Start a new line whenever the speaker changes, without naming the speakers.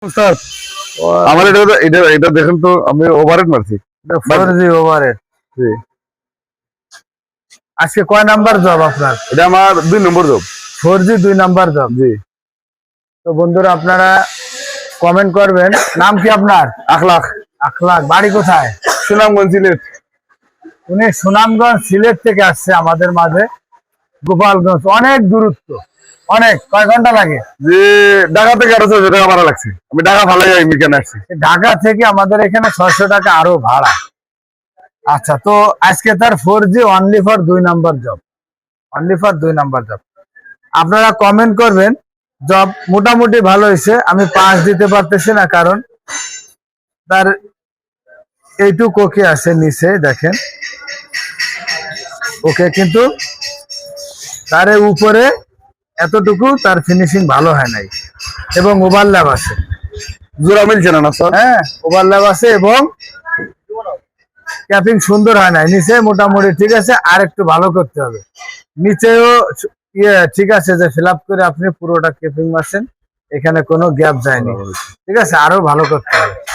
Sir আমার এটা এটা এটা দেখেন তো আমি ওভারহেড মারছি
4G ওভারহেড।
জি
আজকে কয় নাম্বার জব আপনার?
এটা আমার 2 নম্বর জব
4G 2 নাম্বার জব।
জি
তো বন্ধুরা আপনারা কমেন্ট করবেন। নাম কি আপনার?
আখলাখ
আখলাক। বাড়ি কোথায়?
সুনামগঞ্জ সিলেট
উনি সুনামগঞ্জ সিলেট থেকে আসছে আমাদের মাঝে। গোপালগঞ্জ অনেক দূরত্ব, অনেক। কয় ঘন্টা লাগে?
যে ঢাকা থেকে 1800 টাকা ভাড়া লাগছে আমি ঢাকা ভালো যাই আমি কেন আসছি
ঢাকা থেকে আমাদের এখানে 600 টাকা আরো ভাড়া। আচ্ছা, তো আজকে তার 4G only for 2 number job, only for 2 number job. আপনারা কমেন্ট করবেন। জব মোটামুটি ভালো হয়েছে, আমি 5 দিতে পারতেছি না কারণ তার এইটুক ওকে আছে নিচে দেখেন ওকে, কিন্তু তার উপরে এতটুকু তার ফিনিশিং ভালো হয় নাই এবং ওভারল্যাপ আছে।
জোড়া মিলছে না স্যার
হ্যাঁ, ওভারল্যাপ আছে এবং ক্যাপিং সুন্দর হয় নাই। নিচে মোটামুটি ঠিক আছে, আর একটু ভালো করতে হবে। নিচেও ঠিক আছে, যে ফিল আপ করে আপনি পুরোটা ক্যাপিং মারছেন, এখানে কোনো গ্যাপ যায়নি। ঠিক আছে, আরো ভালো করতে হবে।